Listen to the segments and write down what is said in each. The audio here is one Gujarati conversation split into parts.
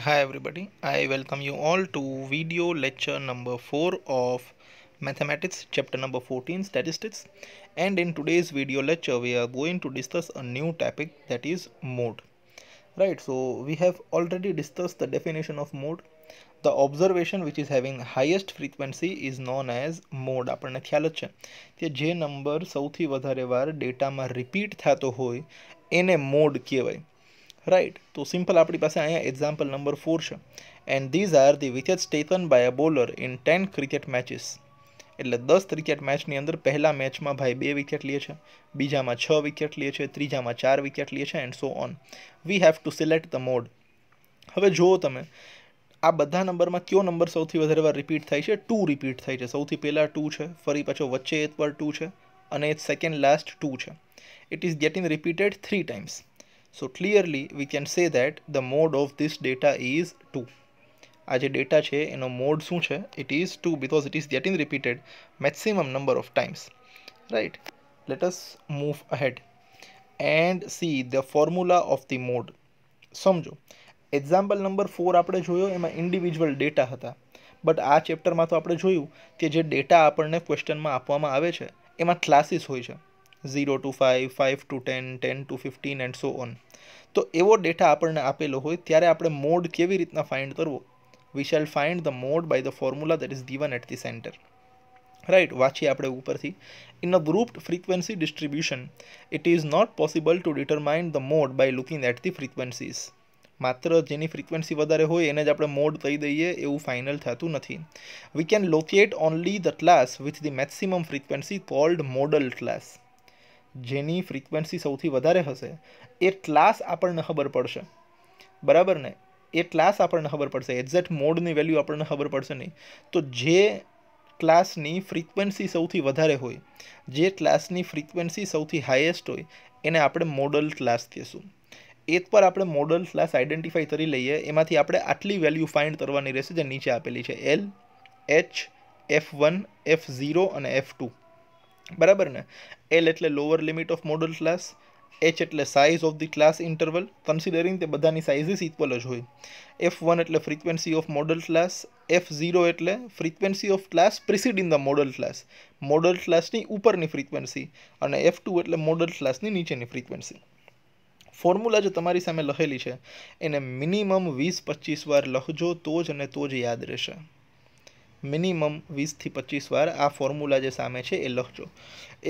Hi everybody, I welcome you all to video lecture number 4 of Mathematics chapter number 14 Statistics, and in today's video lecture we are going to discuss a new topic, that is mode. Right, so we have already discussed the definition of mode. The observation which is having highest frequency is known as mode. આપણને ખ્યાલ જ છે કે જે નંબર સૌથી વધારે વાર ડેટામાં રિપીટ થતો હોય એને મોડ કહેવાય. રાઈટ, તો સિમ્પલ આપણી પાસે અહીંયા એક્ઝામ્પલ નંબર 4 છે. And these are the wickets taken by a bowler in 10 cricket matches. એટલે 10 ક્રિકેટ મેચની અંદર પહેલા મેચમાં ભાઈ 2 વિકેટ લે છે, બીજામાં 6 વિકેટ લે છે, ત્રીજામાં 4 વિકેટ લે છે, and so on. We have to select the mode. હવે જુઓ તમે, આ બધા નંબરમાં કયો નંબર સૌથી વધારે વાર રિપીટ થાય છે? 2 રિપીટ થાય છે. સૌથી પહેલા 2 છે, ફરી પાછો વચ્ચે એક વાર 2 છે, અને સેકન્ડ લાસ્ટ 2 છે. It is getting repeated 3 times. So clearly we can say that the mode of this data is 2. આ જે ડેટા છે એનો મોડ શું છે? It is 2 because it is getting repeated maximum number of times. Right? Let us move ahead and see the formula of the mode. સમજો, એક્ઝામ્પલ નંબર 4 આપણે જોયો એમાં ઇન્ડિવિજ્યુઅલ ડેટા હતા, બટ આ ચેપ્ટરમાં તો આપણે જોયું કે જે ડેટા આપણને ક્વેશ્ચનમાં આપવામાં આવે છે એમાં ક્લાસીસ હોય છે, 0 to 5, 5 to 10, 10 to 15 and so on. તો એવો ડેટા આપણને આપેલો હોય ત્યારે આપણે મોડ કેવી રીતના ફાઇન્ડ કરવો? We shall find the mode by the formula that is given at the centre. Right, વાંચીએ આપણે ઉપરથી. In a grouped frequency distribution it is not possible to determine the mode by looking at the frequencies. માત્ર જેની ફ્રીક્વન્સી વધારે હોય એને જ આપણે મોડ કહી દઈએ એવું ફાઇનલ થતું નથી. We can locate only the class with the maximum frequency called modal class. જેની ફ્રીક્વન્સી સૌથી વધારે હશે એ ક્લાસ આપણને ખબર પડશે, બરાબર ને? એ ક્લાસ આપણને ખબર પડશે, એક્ઝેક્ટ મોડની વેલ્યુ આપણને ખબર પડશે નહીં. તો જે ક્લાસની ફ્રીક્વન્સી સૌથી વધારે હોય, જે ક્લાસની ફ્રીક્વન્સી સૌથી હાઈએસ્ટ હોય એને આપણે મોડલ ક્લાસ કહીશું. એક પર આપણે મોડલ ક્લાસ આઈડેન્ટિફાઈ કરી લઈએ, એમાંથી આપણે આટલી વેલ્યુ ફાઇન્ડ કરવાની રહેશે જે નીચે આપેલી છે, એલ, એચ, F1, F0 અને F2. બરાબર ને? એલ એટલે lower limit of modal class, H એટલે size of the class interval, considering તે બધાની સાઇઝીસ ઇક્વલ જ હોય. F1 એટલે frequency of modal class, F0 એટલે frequency of class preceding the modal class, modal ક્લાસની ઉપરની ફ્રીક્વન્સી, અને F2 એટલે મોડલ ક્લાસની નીચેની ફ્રીક્વન્સી. ફોર્મ્યુલા જે તમારી સામે લખેલી છે એને મિનિમમ 20-25 વાર લખજો તો જ અને તો જ યાદ રહેશે. મિનિમમ 20 થી 25 વાર આ ફોર્મ્યુલા જે સામે છે એ લખજો.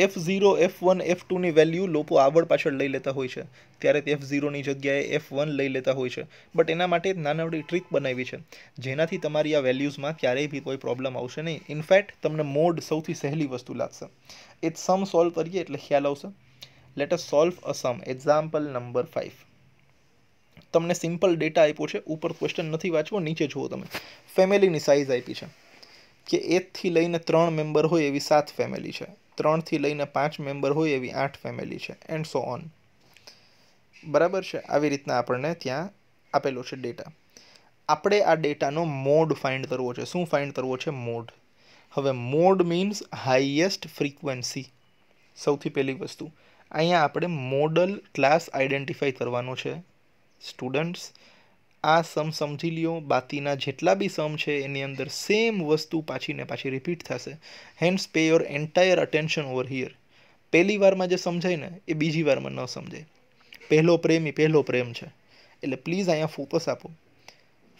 F0, F1, F2ની વેલ્યુ લોકો આગળ પાછળ લઈ લેતા હોય છે, ત્યારે F0ની જગ્યાએ F1 લઈ લેતા હોય છે, બટ એના માટે એક નાનકડી ટ્રીક બનાવી છે જેનાથી તમારી આ વેલ્યુઝમાં ક્યારેય બી કોઈ પ્રોબ્લેમ આવશે નહીં. ઇનફેક્ટ તમને મોડ સૌથી સહેલી વસ્તુ લાગશે. એ સમ સોલ્વ કરીએ એટલે ખ્યાલ આવશે. Let us solve a sum. Example number 5. તમને સિમ્પલ ડેટા આપ્યો છે, ઉપર ક્વેશ્ચન નથી વાંચવો, નીચે જુઓ તમે. ફેમિલીની સાઇઝ આપી છે કે 1 થી લઈને 3 મેમ્બર હોય એવી 7 ફેમિલી છે, 3 થી લઈને 5 મેમ્બર હોય એવી 8 ફેમિલી છે, એન્ડ સો ઓન. બરાબર છે? આવી રીતના આપણને ત્યાં આપેલો છે ડેટા. આપણે આ ડેટાનો મોડ ફાઇન્ડ કરવો છે. શું ફાઇન્ડ કરવો છે? મોડ. હવે મોડ મીન્સ હાઈએસ્ટ ફ્રીક્વન્સી. સૌથી પહેલી વસ્તુ અહીંયા આપણે મોડલ ક્લાસ આઈડેન્ટિફાઈ કરવાનો છે. સ્ટુડન્ટ્સ, આ સમ સમજી લ્યો, બાકીના જેટલા બી સમ છે એની અંદર સેમ વસ્તુ પાછી ને પાછી રિપીટ થશે. Hence pay your entire attention over here. પહેલી વારમાં જે સમજાય ને એ બીજી વારમાં ન સમજાય. પહેલો પ્રેમ એ પહેલો પ્રેમ છે, એટલે પ્લીઝ અહીંયા ફોકસ આપો.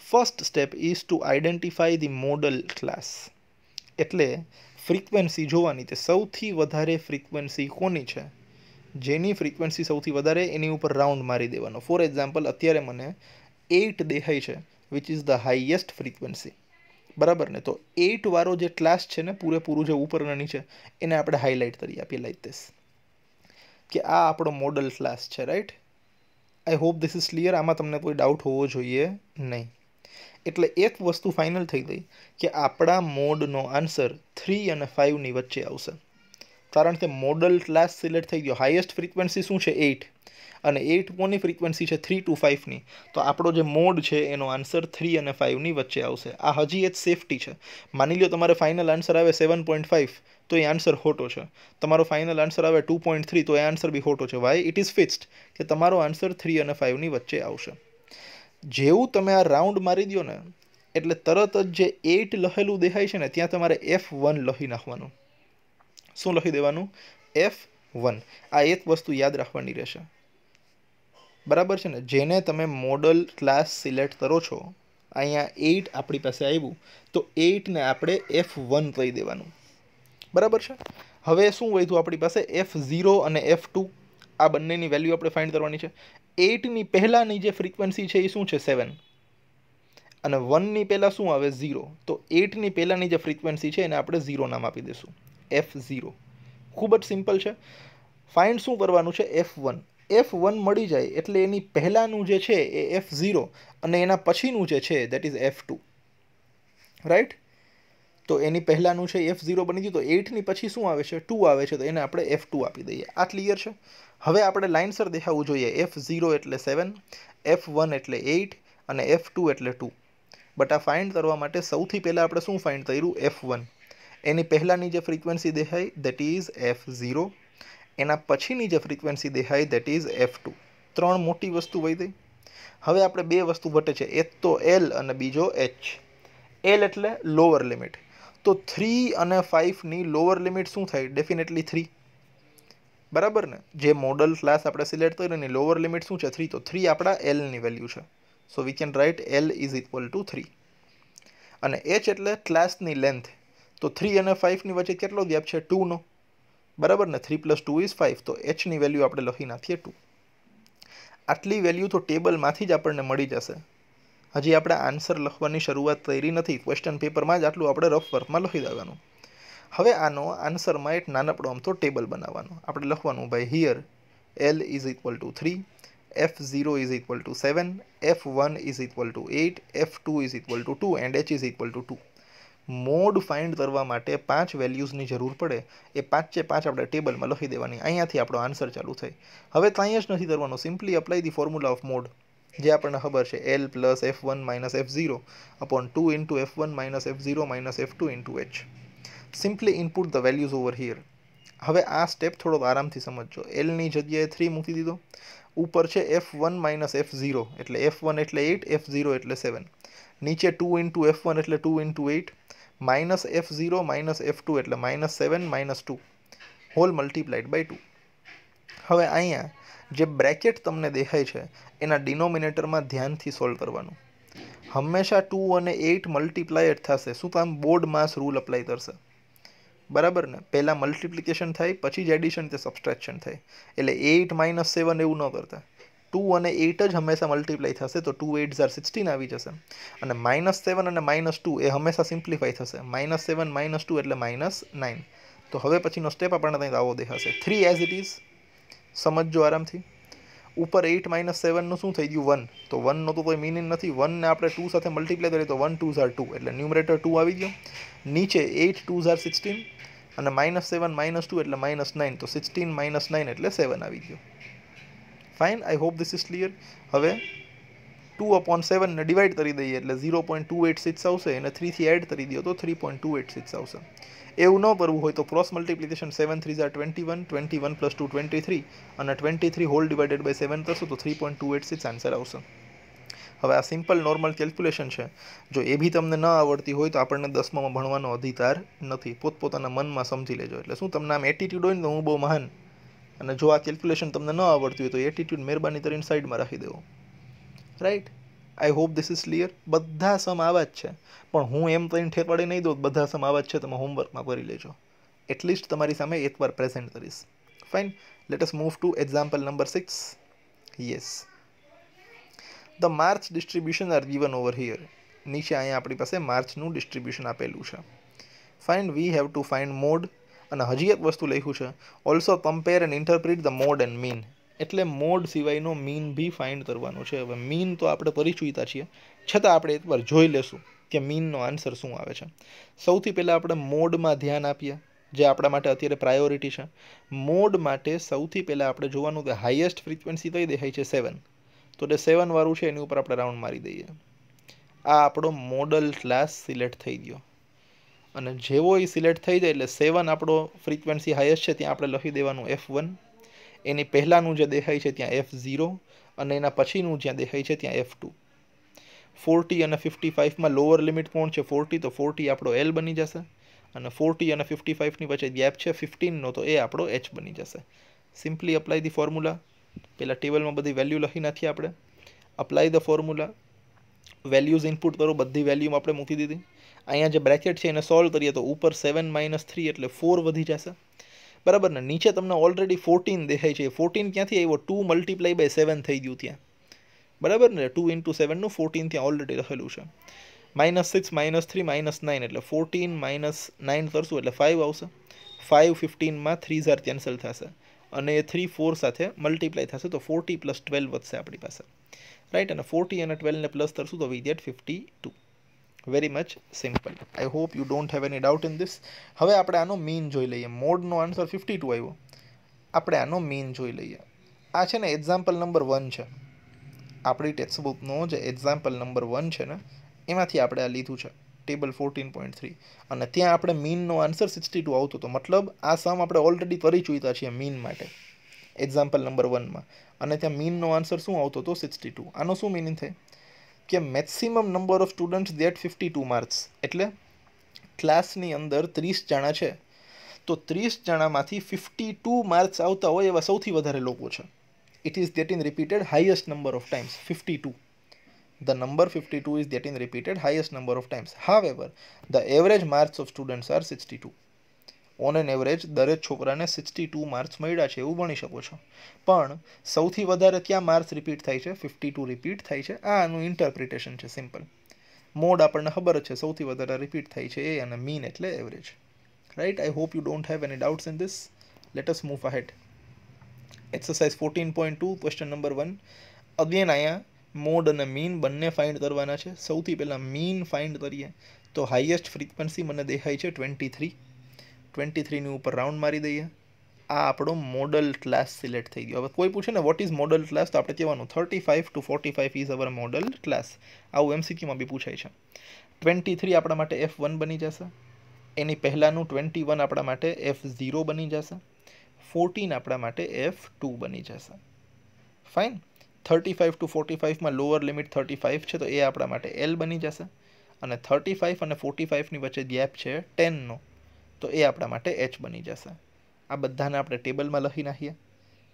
First step is to identify the modal class. એટલે ફ્રીક્વન્સી જોવાની, તે સૌથી વધારે ફ્રીક્વન્સી કોની છે, જેની ફ્રીક્વન્સી સૌથી વધારે એની ઉપર રાઉન્ડ મારી દેવાનો. ફોર એક્ઝામ્પલ, અત્યારે મને 8 દેખાય છે, which is the highest frequency. બરાબર ને? તો 8 વાળો જે ક્લાસ છે ને, પૂરેપૂરું જે ઉપરના નીચે, એને આપણે હાઇલાઇટ કરી આપીએ લાઈક ધીસ, કે આ આપણો મોડલ ક્લાસ છે. Right? I hope this is clear. આમાં તમને કોઈ ડાઉટ હોવો જોઈએ નહીં. એટલે એક વસ્તુ ફાઇનલ થઈ ગઈ કે આપણા મોડનો આન્સર 3 અને 5ની વચ્ચે આવશે, કારણ કે મોડલ ક્લાસ સિલેક્ટ થઈ ગયો. હાઈએસ્ટ ફ્રીક્વન્સી શું છે? 8, અને 8 કોની ફ્રીક્વન્સી છે? 3 to 5ની. તો આપણો જે મોડ છે એનો આન્સર 3 અને 5ની વચ્ચે આવશે. આ હજી એક સેફટી છે. માની લો તમારે ફાઇનલ આન્સર આવે 7.5 તો એ આન્સર ખોટો છે, તમારો ફાઇનલ આન્સર આવે 2.3 તો એ આન્સર બી ખોટો છે. વાય? ઇટ ઇઝ ફિક્સ્ડ કે તમારો આન્સર 3 અને 5ની વચ્ચે આવશે. જેવું તમે આ રાઉન્ડ મારી દો ને એટલે તરત જ જે 8 લખેલું દેખાય છે ને ત્યાં તમારે F1 લખી નાખવાનું. શું લખી દેવાનું? F1. આ એક વસ્તુ યાદ રાખવાની રહેશે. બરાબર છે ને? જેને તમે મોડલ ક્લાસ સિલેક્ટ કરો છો, અહીંયા 8 આપણી પાસે આવ્યું તો 8 ને આપણે F1 કહી દેવાનું. બરાબર છે? હવે શું વધ્યું આપણી પાસે? F0 અને F2. આ બંનેની વેલ્યુ આપણે ફાઇન્ડ કરવાની છે. 8 ની પહેલાની જે ફ્રીક્વન્સી છે એ શું છે? 7. અને 1 ની પહેલા શું આવે? 0. તો 8 ની પહેલાની જે ફ્રીક્વન્સી છે એને આપણે 0 નામ આપી દઈશું. F0. ખૂબ જ સિમ્પલ છે. ફાઇન્ડ શું કરવાનું છે? F1. F1 મળી જાય એટલે એની પહેલાનું જે છે એ F0 અને એના પછીનું જે છે દેટ ઇઝ F2. રાઈટ? તો એની પહેલાનું છે F0 બની ગયું, તો 8 ની પછી શું આવે છે? 2 આવે છે, તો એને આપણે F2 આપી દઈએ. આ ક્લિયર છે? હવે આપણે લાઇનસર દેખાવું જોઈએ. F0 એટલે 7, F1 એટલે 8 અને F2 એટલે 2. બટ આ ફાઇન્ડ કરવા માટે સૌથી પહેલાં આપણે શું ફાઇન્ડ કર્યું? F1. એની પહેલાંની જે ફ્રીક્વન્સી દેખાય દેટ ઇઝ F0. એના પછીની જે ફ્રીક્વન્સી દેખાય દેટ ઇઝ F2. 3 મોટી વસ્તુ વધી. હવે આપણે 2 વસ્તુ ઘટે છે, એક તો L અને બીજો H. L એટલે લોઅર લિમિટ. તો 3 અને 5 ની લોઅર લિમિટ શું થાય? ડેફિનેટલી 3. બરાબર ને? જે મોડલ ક્લાસ આપણે સિલેક્ટ કર્યો એની લોઅર લિમિટ શું છે? 3. તો 3 આપણા L ની વેલ્યુ છે. So we can write L is equal to 3. અને H એટલે ક્લાસની લેન્થ. તો 3 અને 5 ની વચ્ચે કેટલો ગેપ છે? 2 નો. બરાબર ને? 3 + 2 = 5. તો H ની વેલ્યુ આપણે લખી નાખીએ 2. આટલી વેલ્યુ તો ટેબલમાંથી જ આપણને મળી જશે. હજી આપણે આન્સર લખવાની શરૂઆત કરી નથી. ક્વેશ્ચન પેપરમાં જ આટલું આપણે રફ વર્કમાં લખી દેવાનું. હવે આનો આન્સરમાં એક નાનકડો આમતો ટેબલ બનાવવાનો. આપણે લખવાનું ભાઈ here L is equal to 3, F0 is equal two 7, F1 is equal two 8, F2 is equal two 2 and H is equal two 2. Mode find કરવા માટે 5 વેલ્યુઝની જરૂર પડે. એ 5 આપણે ટેબલમાં લખી દેવાની. અહીંયાથી આપણો આન્સર ચાલુ થાય. હવે ત્યાં જ નથી કરવાનો. Simply apply the formula of mode, જે આપણને ખબર છે. L + F1 - F0 upon 2 into F1 - F0 - F2 into H. Simply input the values over here. હવે આ સ્ટેપ થોડો આરામથી સમજજો. L ની જગ્યાએ 3 મૂકી દીધો. ઉપર છે F1 - F0 એટલે F1 એટલે 8, F0 એટલે 7. નીચે 2 into F1 એટલે 2 into 8 minus F0 minus F2 એટલે -7 - 2 હોલ મલ્ટીપ્લાઇડ બાય 2. હવે અહીંયા જે બ્રેકેટ તમને દેખાય છે એના ડિનોમિનેટરમાં ધ્યાનથી સોલ્વ કરવાનું. હંમેશા 2 અને 8 મલ્ટીપ્લાય થશે. શું કામ? બોર્ડ માસ રૂલ અપ્લાય કરશે. બરાબર ને? પહેલાં મલ્ટિપ્લિકેશન થાય, પછી જ એડિશન કે સબસ્ટ્રેક્શન થાય. એટલે 8 - 7 એવું ન કરતા. 2 અને 8 જ હંમેશા મલ્ટીપ્લાય થશે. તો 2 8 * 16 આવી જશે. અને -7 અને -2 એ હંમેશા સિમ્પ્લિફાય થશે. -7 - 2 એટલે -9. તો હવે પછીનો સ્ટેપ આપણને ત્યાં આવો દેખાશે. 3 એઝ ઇટ ઇઝ. સમજજો આરામથી. ઉપર 8 - 7 નું શું થઈ ગયું? 1. તો 1 નો તો કોઈ મીનિંગ નથી. 1 ને આપણે 2 સાથે મલ્ટીપ્લાય કરીએ તો 1 2 * 2 એટલે ન્યુમરેટર 2 આવી ગયો. નીચે 8 2 * 16 અને -7 - 2 એટલે -9. તો 16 - 9 એટલે 7 આવી ગયો. Fine. I hope this is clear. હવે 2/7 ને ડિવાઈડ કરી દઈએ એટલે 0.286 આવશે. એને 3 થી એડ કરી દો તો 3.286 આવશે. એવું ન કરવું હોય તો ક્રોસ મલ્ટીપ્લિકેશન 7 3 * 21, 21 + 2 23 અને 23 હોલ ડિવાઇડેડ બાય 7 કરશો તો 3.286 આન્સર આવશે. હવે આ સિમ્પલ નોર્મલ કેલ્ક્યુલેશન છે. જો એ બી તમને ન આવડતી હોય તો આપણને 10મામાં ભણવાનો અધિકાર નથી. પોતપોતાના મનમાં સમજી લેજો. એટલે શું તમને આમ એટીટ્યુડ હોય ને તો હું બહુ મહાન, અને જો આ કેલ્ક્યુલેશન તમને ન આવડતી હોય તો એટીટ્યુડ મહેરબાની કરીને સાઈડમાં રાખી દેવો. Right? I hope this is clear. બધા સમ આવા જ છે, પણ હું એમ કહીને ઠેકવાડી નહીં દઉં બધા સમ આવા જ છે, તમે હોમવર્કમાં કરી લેજો. એટલીસ્ટ તમારી સામે એકવાર પ્રેઝન્ટ કરીશ. Fine. Let us move two example number 6. Yes. The March distribution R given over here. નીચે અહીંયા આપણી પાસે માર્ચનું ડિસ્ટ્રીબ્યુશન આપેલું છે. Fine. We have to find mode. અને હજી એક વસ્તુ લખ્યું છે, also compare and interpret the mode and mean. એટલે મોડ સિવાયનો મીન બી ફાઇન્ડ કરવાનો છે. હવે મીન તો આપણે પરિચિત છીએ, છતાં આપણે એકવાર જોઈ લેશું કે મીનનો આન્સર શું આવે છે. સૌથી પહેલાં આપણે મોડમાં ધ્યાન આપીએ, જે આપણા માટે અત્યારે પ્રાયોરિટી છે. મોડ માટે સૌથી પહેલાં આપણે જોવાનું કે હાઈએસ્ટ ફ્રીક્વન્સી કઈ દેખાય છે? 7. તો જે 7 વાળું છે એની ઉપર આપણે રાઉન્ડ મારી દઈએ. આ આપણો મોડલ ક્લાસ સિલેક્ટ થઈ ગયો. અને જેવો એ સિલેક્ટ થઈ જાય એટલે 7 આપણો ફ્રીક્વન્સી હાઈએસ્ટ છે ત્યાં આપણે લખી દેવાનું F1. એની પહેલાંનું જે દેખાય છે ત્યાં F0 અને એના પછીનું જ્યાં દેખાય છે ત્યાં F2. 40 અને 55 માં લોઅર લિમિટ કોણ છે 40, તો 40 આપણો L બની જશે અને 40 અને 55 ની વચ્ચે ગેપ છે 15 નો, તો એ આપણો H બની જશે. Simply apply the formula. પેલા ટેબલમાં બધી વેલ્યુ લખી નાખીએ આપણે. Apply the formula. Values input કરો, બધી વેલ્યુ આપણે મૂકી દીધી. અહીંયા જે બ્રેકેટ છે એને સોલ્વ કરીએ તો ઉપર 7 - 3 એટલે 4 વધી જશે. બરાબર ને? નીચે તમને ઓલરેડી 14 દેખાય છે. 14 ક્યાંથી આવ્યો? 2 × 7 થઈ ગયું ત્યાં. બરાબર ને? 2 × 7 નું 14 ત્યાં ઓલરેડી લખેલું છે. -6 -3 -9 એટલે 14 - 9 કરશું એટલે 5 આવશે. 5 15 માં 3 ઝાર કેન્સલ થશે અને એ 3 4 સાથે મલ્ટીપ્લાય થશે તો 40 + 12 વધશે આપણી પાસે. રાઈટ? અને 40 અને 12 ને પ્લસ કરશું તો we gate 52. Very much simple. I hope you don't have any doubt in this. હવે આપણે આનો મીન જોઈ લઈએ. મોડનો આન્સર 52 આવ્યો. આપણે આનો મીન જોઈ લઈએ. આ છે ને એક્ઝામ્પલ નંબર 1 છે. આપણી ટેક્સ્ટબુકનો જે એક્ઝામ્પલ નંબર 1 છે ને એમાંથી આપણે આ લીધું છે, ટેબલ 14.3, અને ત્યાં આપણે મીનનો આન્સર 62 આવતો હતો. મતલબ આ સમ આપણે ઓલરેડી કરી ચૂક્યા છીએ મીન માટે એક્ઝામ્પલ નંબર 1માં, અને ત્યાં મીનનો આન્સર શું આવતો હતો? 62. આનો શું મિનિંગ થાય કે maximum number of students gate 52 marks. એટલે ક્લાસની અંદર 30 જણા છે તો 30 જણામાંથી 52 માર્ક્સ આવતા હોય એવા સૌથી વધારે લોકો છે. It is getting repeated highest number of times, 52. The number 52 is getting repeated highest number of times. However, the average marks of students are 62. On an average દરેક છોકરાને 62 માર્ક્સ મળ્યા છે એવું ગણી શકો છો. પણ સૌથી વધારે ક્યાં માર્ક્સ રિપીટ થાય છે? 52 રિપીટ થાય છે. આ આનું ઇન્ટરપ્રિટેશન છે સિમ્પલ. મોડ આપણને ખબર જ છે, સૌથી વધારે રિપીટ થાય છે એ, અને મીન એટલે average. Right? I hope you don't have any doubts in this. Late us move ahead. Exercise 14.2 question number 1. Again અહીંયા મોડ અને મીન બંને ફાઇન્ડ કરવાના છે. સૌથી પહેલાં મીન ફાઇન્ડ કરીએ તો હાઈએસ્ટ ફ્રીક્વન્સી મને દેખાય છે 23. 23ની ઉપર રાઉન્ડ મારી દઈએ. આ આપણો મોડલ ક્લાસ સિલેક્ટ થઈ ગયો. હવે કોઈ પૂછે ને વોટ ઇઝ મોડલ ક્લાસ, તો આપણે કહેવાનું 35 to 45 is our model class. આવું MCQમાં બી પૂછાય છે. 23 આપણા માટે F1 બની જશે. એની પહેલાંનું 21 આપણા માટે F0 બની જશે. 14 આપણા માટે F2 બની જશે. ફાઇન. 35 to 45માં લોઅર લિમિટ 35 છે તો એ આપણા માટે L બની જશે, અને 35 અને 45ની વચ્ચે ગેપ છે 10નો, તો એ આપણા માટે H બની જશે. આ બધાને આપણે ટેબલમાં લખી નાખીએ.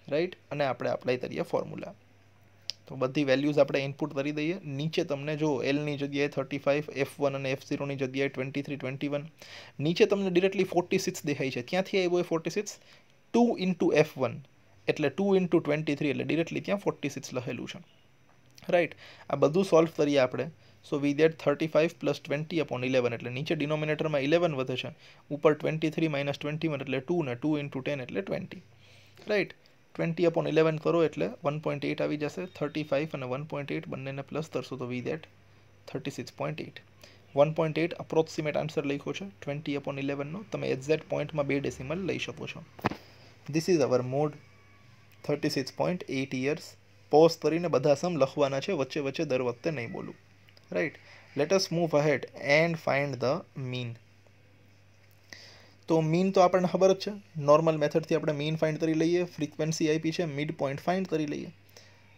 રાઈટ? અને આપણે અપ્લાય કરીએ ફોર્મ્યુલા. તો બધી વેલ્યુઝ આપણે ઇનપુટ કરી દઈએ. નીચે તમને જો Lની જગ્યાએ 35, F1 અને F0ની જગ્યાએ 23, 21. નીચે તમને ડિરેક્ટલી 46 દેખાય છે. ક્યાંથી આવ્યો એ 46? 2 × F1 એટલે 2 × 23 એટલે ડિરેક્ટલી ત્યાં 46 લખેલું છે. રાઈટ? આ બધું સોલ્વ કરીએ આપણે. સો વી ગેટ 35 + 20/11 એટલે નીચે ડિનોમિનેટરમાં 11 વધે છે, ઉપર 23 - 21 એટલે 2, ને 2 × 10 એટલે 20. રાઈટ? 20/11 કરો એટલે 1.8 આવી જશે. 35 અને 1.8 બંનેને પ્લસ કરશો તો વી ગેટ 36.8. 1.8 અપ્રોક્સિમેટ આન્સર લખ્યો છે 20/11નો. તમે એક્ઝેક્ટ પોઈન્ટમાં 2 ડેસિમલ લઈ શકો છો. This is our mode. 36.8 years. Pause કરીને બધા સમ લખવાના છે, વચ્ચે વચ્ચે દર વખતે નહીં બોલું. Right? Late us move ahead and find the mean. તો મીન તો આપણને ખબર જ છે. નોર્મલ મેથડથી આપણે મીન ફાઇન્ડ કરી લઈએ. ફ્રીક્વન્સી આપી છે, મિડ પોઈન્ટ ફાઇન્ડ કરી લઈએ.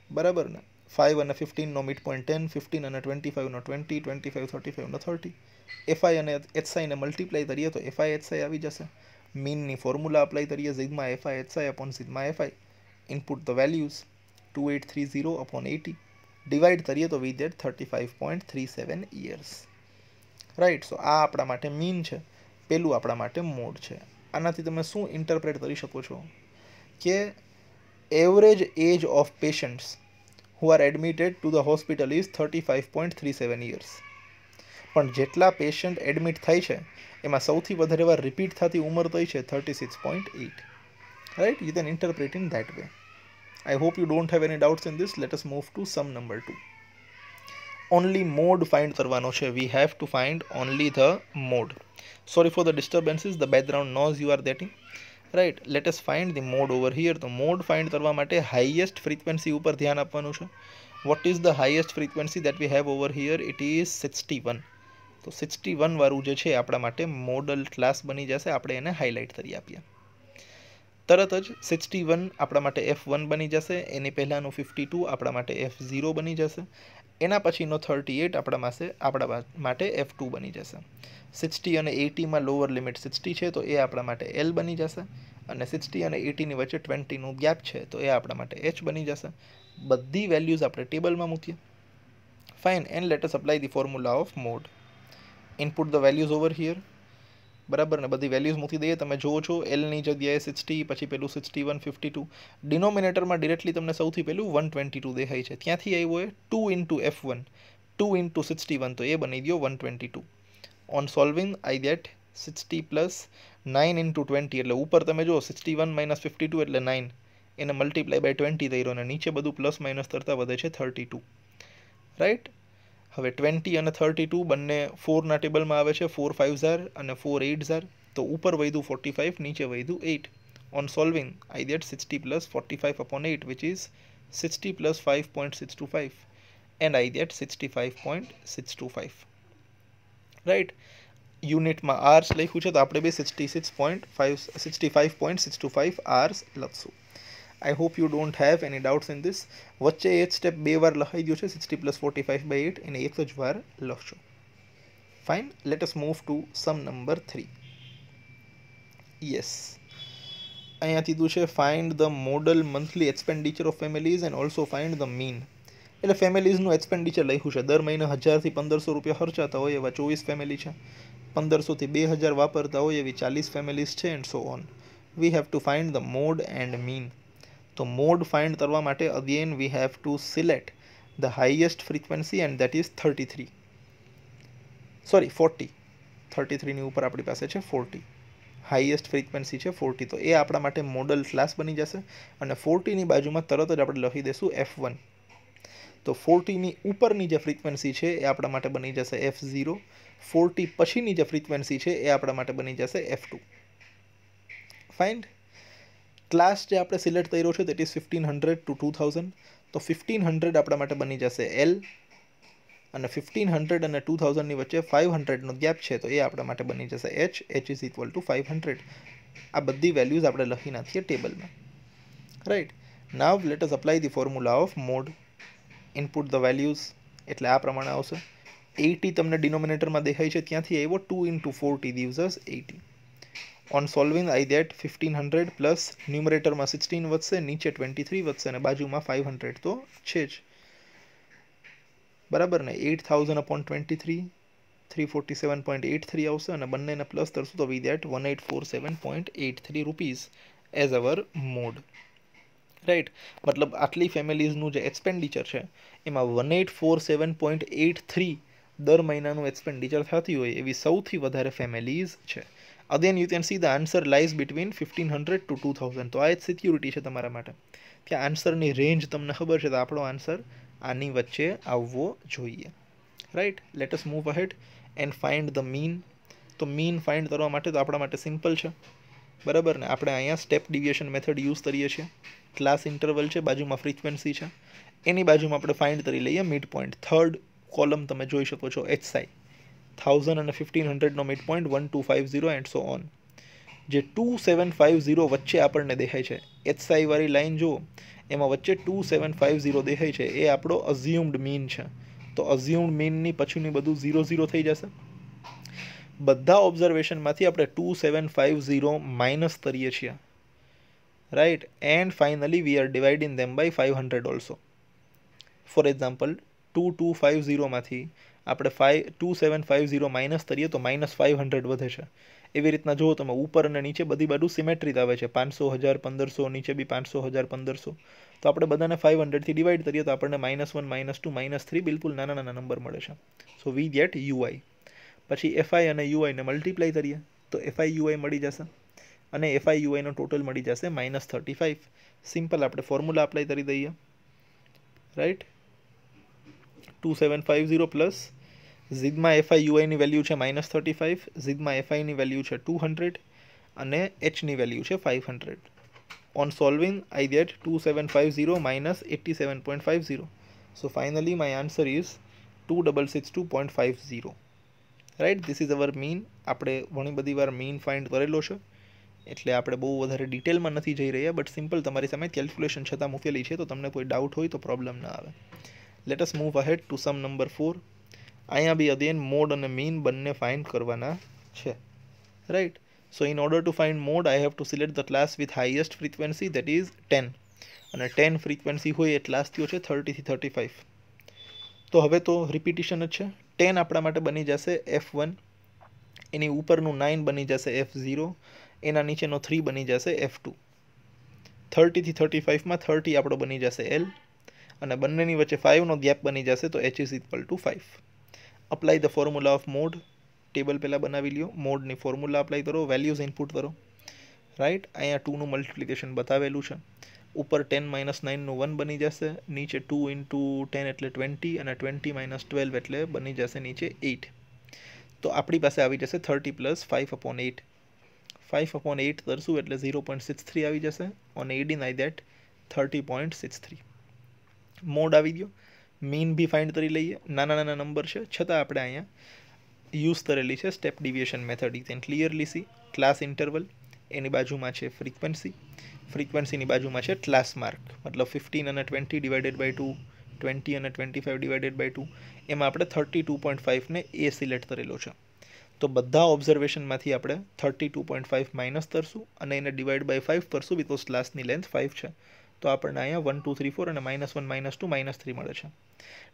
બરાબર ને? 5 અને 15નો મિડ પોઈન્ટ 10, 15 અને 25નો 20, 25 35નો 30. FI અને HI ને મલ્ટીપ્લાય કરીએ તો FI HI આવી જશે. મીનની ફોર્મ્યુલા અપ્લાય કરીએ, sigma FI HI upon sigma FI. Input the values 2830/80. Divide કરીએ તો વી ગેટ 35.37 years. રાઈટ? સો આ આપણા માટે મીન છે, પેલું આપણા માટે મોડ છે. આનાથી તમે શું ઇન્ટરપ્રેટ કરી શકો છો કે average age of patients who are admitted to the hospital is 35.37 years. પણ જેટલા પેશન્ટ એડમિટ થાય છે એમાં સૌથી વધારે વાર રિપીટ થતી ઉંમર થઈ છે 36.8. Right? You can interpret in that way. I hope you don't have any doubts in this. Let us move to sum number 2. Only mode find કરવાનો છે. We have to find only the mode. Sorry for the disturbances. The background noise you are getting. Right? Let us find the mode over here. તો mode find કરવા માટે highest frequency ઉપર ધ્યાન આપવાનું છે. What is the highest frequency that we have over here? It is 61. તો 61 વાળું જે છે આપણા માટે મોડલ ક્લાસ બની જશે. આપણે એને હાઇલાઇટ કરી આપીએ. તરત જ 61 આપણા માટે F1 બની જશે. એની પહેલાંનું 52 આપણા માટે F0 બની જશે. એના પછીનો 38 આપણા માટે F2 બની જશે. 60 અને 80 માં લોઅર લિમિટ 60 છે તો એ આપણા માટે L બની જશે, અને 60 અને 80 ની વચ્ચે 20 નું ગેપ છે તો એ આપણા માટે H બની જશે. બધી વેલ્યુઝ આપણે ટેબલમાં મૂકીએ. Fine, and let us apply the formula of mode. Input the values over here. બરાબર ને, બધી વેલ્યુઝ મૂકી દઈએ. તમે જુઓ છો L ની જગ્યાએ 60, પછી પેલું 61, 52. ડિનોમિનેટરમાં ડિરેક્ટલી તમને સૌથી પહેલું 122 દેખાય છે. ત્યાંથી આવ્યો એ 2 ઇન્ટુ F1, 2 ઇન્ટુ 61, તો એ બની ગયો 122. On solving I gate 60 plus 9 into 20, એટલે ઉપર તમે જુઓ 61 માઇનસ 52 એટલે 9, એને મલ્ટીપ્લાય બાય 20 થઈ રહ્યો, અને નીચે બધું પ્લસ માઇનસ કરતાં વધે છે 32. રાઈટ. હવે 20 અને 32 બંને 4 ના ટેબલમાં આવે છે. 4 5s અને 4 8s, તો ઉપર વધ્યું 45, નીચે વધ્યું 8. On solving I gate 60 plus 45 upon 8 which is 60 plus 5.625, and I get 65.625. Right. યુનિટમાં આર્સ લખ્યું છે તો આપણે બી 65.625 આર્સ લખશું. I hope you don't have any doubts in this. વચ્ચે એક સ્ટેપ બે વાર લખાઈ ગયો છે, 60 plus 45/8, એને એક જ વાર લખશો. Fine, let us move to sum number 3. Yes, અહીંયા કીધું છે find the modal monthly expenditure of families and also find the mean. એટલે ફેમિલીઝનું એક્સપેન્ડિચર લખ્યું છે. દર મહિને 1000 થી 1500 રૂપિયા ખર્ચાતા હોય એવા 24 ફેમિલી છે. 1500 થી 2000 વાપરતા હોય એવી 40 ફેમિલીઝ છે, and so on. We have to find the mode and mean. તો મોડ ફાઇન્ડ કરવા માટે again we have to select the highest frequency, and that is 33. Sorry 40. 33 ની ઉપર આપણી પાસે છે 40. હાઈએસ્ટ ફ્રીક્વન્સી છે 40, તો એ આપણા માટે મોડલ ક્લાસ બની જશે. અને 40 ની બાજુમાં તરત જ આપણે લખી દઈશું F1. તો 40 ની ઉપરની જે ફ્રીક્વન્સી છે એ આપણા માટે બની જશે F0. 40 પછીની જે ફ્રીક્વન્સી છે એ આપણા માટે બની જશે F2. ફાઇન. ક્લાસ જે આપણે સિલેક્ટ કર્યો છે દેટ ઇઝ 1500 ટુ 2000. તો 1500 આપણા માટે બની જશે L, અને 1500 અને 2000 ની વચ્ચે 500 નો ગેપ છે તો એ આપણા માટે બની જશે H. H is equal two 500. આ બધી વેલ્યુઝ આપણે લખી નાખીએ ટેબલમાં. Right. Now let us apply the formula of mode. Input the values, એટલે આ પ્રમાણે આવશે. 80 તમને ડિનોમિનેટરમાં દેખાય છે, ત્યાંથી આવ્યો 2 into 40 gives us 80. On solving I get 1500 plus ન્યુમરેટરમાં 16 વધશે, નીચે 23 વધશે, અને બાજુમાં 500 તો છે જ. બરાબર ને. 8000 upon 23 347.83 આવશે, અને બંનેને પ્લસ કરશું તો we get 1847.83 rupees as our mode. Right. મતલબ આટલી ફેમિલીઝનું જે એક્સપેન્ડિચર છે એમાં 1847.83 દર મહિનાનું એક્સપેન્ડિચર થતી હોય એવી સૌથી વધારે ફેમિલીઝ છે. Again you can see the answer lies between 1500 to 2000. તો આ એક સિક્યુરિટી છે તમારા માટે. ત્યાં આન્સરની રેન્જ તમને ખબર છે, તો આપણો આન્સર આની વચ્ચે આવવો જોઈએ. Right. Late us move ahead and find the mean. તો મીન ફાઇન્ડ કરવા માટે તો આપણા માટે સિમ્પલ છે. બરાબર ને. આપણે અહીંયા સ્ટેપ ડિવિએશન મેથડ યુઝ કરીએ છીએ. ક્લાસ ઇન્ટરવલ છે, બાજુમાં ફ્રીક્વન્સી છે, એની બાજુમાં આપણે ફાઇન્ડ કરી લઈએ મિડ પોઈન્ટ. થર્ડ કોલમ તમે જોઈ શકો છો HSI. 1000 અને 1500 નો mid point 1250 and so on. જે 2750 વચ્ચે આપણને દેખાય છે, HSI વાળી લાઈન જુઓ, એમાં વચ્ચે 2750 દેખાય છે, એ આપણો અઝ્યુમ્ડ મીન છે. તો અઝ્યુમ્ડ મીનની પછીની બધું 0 0 થઈ જશે. બધા ઓબ્ઝર્વેશનમાંથી આપણે 2750 માઇનસ કરીએ છીએ. Right. And finally we are dividing them by 500 also. For example 2250 માંથી આપણે 2750 માઇનસ કરીએ તો -500 વધે છે. એવી રીતના જુઓ તમે ઉપર અને નીચે બધી બાજુ સિમેટ્રિક આવે છે. 500 1000 1500, નીચે બી 500 1000 1500. તો આપણે બધાને 500 થી ડિવાઈડ કરીએ તો આપણને -1 -2 -3 બિલકુલ નાના નાના નંબર મળે છે. So we get UI. પછી FI અને UI ને મલ્ટીપ્લાય કરીએ તો FI UI મળી જશે, અને FI UI નો ટોટલ મળી જશે -35. સિમ્પલ આપણે ફોર્મ્યુલા અપ્લાય કરી દઈએ. રાઈટ. 2750 પ્લસ ઝિગ્મા FI UI ની વેલ્યુ છે -35, ઝિગ્મા FI ની વેલ્યુ છે 200, અને H ની વેલ્યુ છે 500. On solving I gate 2750 -87.50. So finally my answer is 2662.50. Right. This is hour mean. આપણે ઘણી બધી વાર મીન ફાઇન્ડ કરેલો છે, એટલે આપણે બહુ વધારે ડિટેલમાં નથી જઈ રહ્યા, બટ સિમ્પલ તમારી સામે કેલ્ક્યુલેશન છતાં મૂકેલી છે, તો તમને કોઈ ડાઉટ હોય તો પ્રોબ્લેમ ના આવે. Let us move ahead to sum number 4. અહીંયા બી અગેન મોડ અને મીન બંને ફાઇન્ડ કરવાના છે, right. So in order to find mode I have to select the class with highest frequency, that is 10, અને 10 ફ્રીક્વન્સી હોય એ ક્લાસ થયો છે 30 થી 35. તો હવે તો રિપીટિશન જ છે. 10 આપણા માટે બની જશે F1, એની ઉપરનું 9 બની જશે F0, એના નીચેનો 3 બની જશે F2. 30 થી 35માં 30 આપણો બની જશે L, અને બંનેની વચ્ચે 5 નો ગેપ બની જશે, તો H is equal to 5. Apply the formula of mode. Table પહેલાં બનાવી લ્યો, મોડની ફોર્મ્યુલા અપ્લાય કરો, વેલ્યુઝ ઇનપુટ કરો, રાઈટ. અહીંયા 2 નું મલ્ટિપ્લિકેશન બતાવેલું છે. ઉપર 10 - 9 નું 1 બની જશે, નીચે 2 × 10 એટલે 20, અને 20 - 12 એટલે બની જશે નીચે 8. તો આપણી પાસે આવી જશે 30 + 5/8. 5/8 કરશું એટલે 0.63 આવી જશે. On adding I that 30.63. Mode આવી ગયો. મીન બી ફાઇન્ડ કરી લઈએ. નાના નાના નંબર છે છતાં આપણે અહીંયા યુઝ કરેલી છે step deviation method. You can clearly see class interval, એની બાજુમાં છે ફ્રીક્વન્સી, ફ્રીક્વન્સીની બાજુમાં છે ક્લાસ માર્ક, મતલબ 15 અને 20 ડિવાઇડેડ બાય 2, 20 અને 25 ડિવાઇડેડ બાય 2. એમાં આપણે 32.5 ને એ સિલેક્ટ કરેલો છે. તો બધા ઓબ્ઝર્વેશનમાંથી આપણે 32.5 માઇનસ કરશું અને એને ડિવાઈડ બાય 5 કરશું, બિકોઝ ક્લાસની લેન્થ 5 છે. તો આપણને અહીંયા 1 2 3 4 અને -1 -2 -3 મળે છે.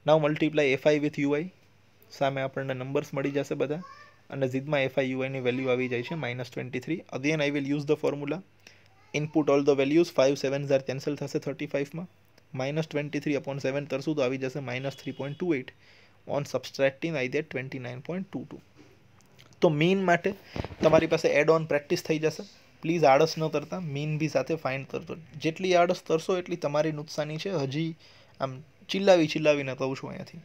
Now multiply fi with ui. સામે આપણને નંબર્સ મળી જશે બધા, અને ઝીદમાં fi ui ની વેલ્યુ આવી જાય છે -23. Again I will use the formula. Input all the values. 5 7s are cancel થશે 35માં. -23/7 કરશું તો આવી જશે -3.28. On subtracting I get 29.22. તો મીન માટે તમારી પાસે એડ ઓન પ્રેક્ટિસ થઈ જશે. પ્લીઝ આળસ ન કરતા, મીન બી સાથે ફાઇન્ડ કરજો. જેટલી આળસ કરશો એટલી તમારી નુકસાની છે. હજી આમ ચિલ્લાવીને કહું છું અહીંયાથી.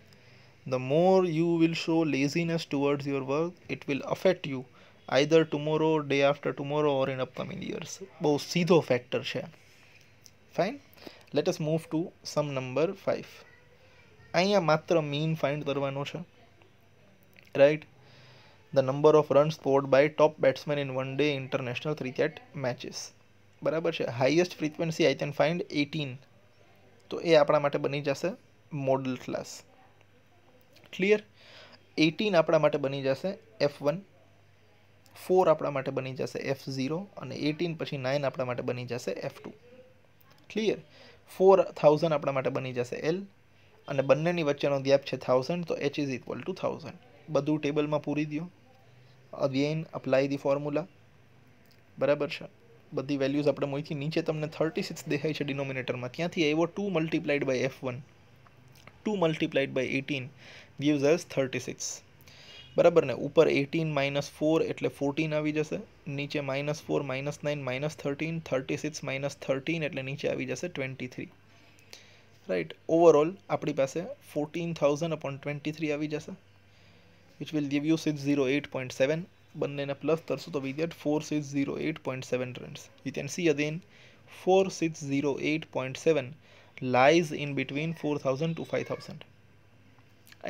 The more you will show laziness towards your work, it will affect you either tomorrow, day after tomorrow, or in upcoming years. બહુ સીધો ફેક્ટર છે. Fine. Let us move to sum number 5. અહીંયા માત્ર મીન ફાઇન્ડ કરવાનો છે, right. The number of runs scored by top batsmen in one day international cricket matches. બરાબર છે. Highest frequency I can find 18. તો એ આપણા માટે બની જશે મોડલ ક્લાસ. ક્લિયર. 18 આપણા માટે બની જશે F1, 4 આપણા માટે બની જશે F0, અને 18 પછી 9 આપણા માટે બની જશે F2. ક્લિયર. 4000 આપણા માટે બની જશે L, અને બંનેની વચ્ચેનો ગેપ છે 1000, તો H is equal to 1000. બધું ટેબલમાં પૂરી દો. Again apply the formula. બરાબર છે. બધી વેલ્યુઝ આપણે મૂકી. નીચે તમને 36 દેખાય છે ડિનોમિનેટરમાં, ક્યાંથી આવ્યો? 2 × F1, 2 × 18 gives us 36. બરાબર ને. ઉપર 18 - 4 એટલે 14 આવી જશે, નીચે -4 -9 -13, 36 - 13 એટલે નીચે આવી જશે 23. રાઈટ. ઓવરઓલ આપણી પાસે 14,000/23 આવી જશે, which will give you 608.7. બંનેને પ્લસ કરશું તો we get 4608.7 runs. You can see again 4608.7 lies in between 4000 to 5000.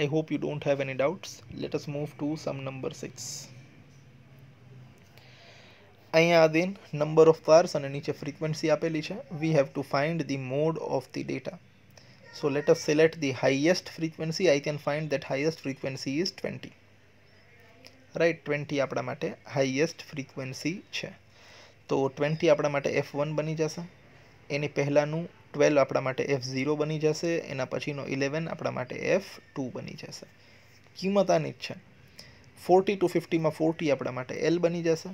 I hope you don't have any doubts. Let us move to sum number 6. અહીંયા again number of cars અને નીચે frequency આપેલી છે. We have to find the mode of the data. So let us select the highest frequency. I can find that highest frequency is 20. Right. 20 આપણા માટે હાઈએસ્ટ ફ્રીક્વન્સી છે. તો 20 આપણા માટે F1 બની જશે, એની પહેલાંનું 12 આપણા માટે F0 બની જશે, એના પછીનો 11 આપણા માટે F2 બની જશે. કિંમત આની જ છે. 40 to 50માં 40 આપણા માટે L બની જશે,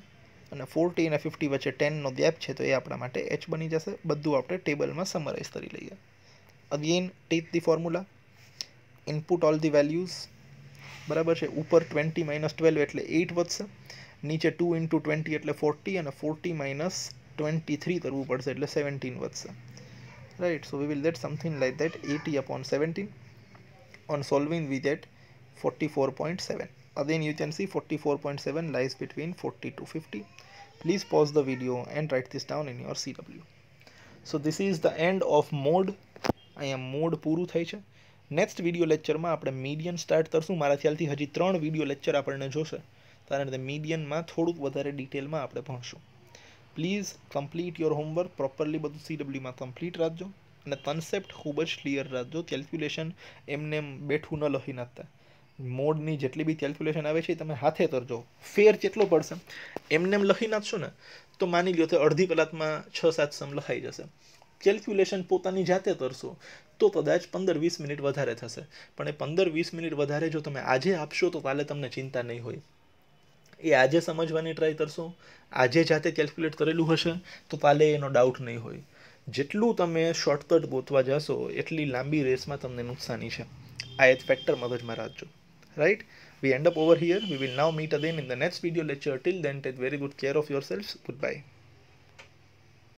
અને 40 અને 50 વચ્ચે 10નો ગેપ છે, તો એ આપણા માટે H બની જશે. બધું આપણે ટેબલમાં સમરાઇઝ કરી લઈએ. Again take the formula. Input all the values. બરાબર છે. ઉપર 20 - 12 એટલે 8 વધશે, નીચે 2 × 20 એટલે 40, અને 40 - 23 કરવું પડશે એટલે 17 વધશે. Right. So we will get something like that 80/17. On solving we get 44.7. Again you can see 44.7 lies between 40 to 50. Please pause the video and write this down in your CW. So this is the end of mode. અહીંયા મોડ પૂરું થાય છે. નેક્સ્ટ વિડીયો લેક્ચરમાં આપણે મીડિયન સ્ટાર્ટ કરશું. મારા ખ્યાલથી હજી 3 વિડીયો લેક્ચર આપણને જોશે, કારણ કે મીડિયનમાં થોડુંક વધારે ડિટેલમાં આપણે ભણશું. Please complete your homework. Properly બધું CWમાં કમ્પ્લીટ રાખજો. અને કન્સેપ્ટ ખૂબ જ ક્લિયર રાખજો. કેલ્ક્યુલેશન એમને એમ બેઠું ન લખી નાખતા. મોડની જેટલી બી કેલ્ક્યુલેશન આવે છે એ તમે હાથે કરજો. ફેર કેટલો પડશે એમને એમ લખી નાખશો ને તો માની લ્યો તો અડધી કલાકમાં 6-7 સમ લખાઈ જશે. કેલ્ક્યુલેશન પોતાની જાતે કરશો તો કદાચ 15-20 મિનિટ વધારે થશે, પણ એ 15-20 મિનિટ વધારે જો તમે આજે આપશો તો કાલે તમને ચિંતા નહીં હોય. એ આજે સમજવાની ટ્રાય કરશો, આજે જાતે કેલ્ક્યુલેટ કરેલું હશે તો કાલે એનો ડાઉટ નહીં હોય. જેટલું તમે શોર્ટકટ ગોતવા જશો એટલી લાંબી રેસમાં તમને નુકસાની છે. આ એક ફેક્ટર મગજમાં રાખજો. Right? We end up over here. We will now meet again in the next video lecture. Till then, take very good care of yourselves. Goodbye.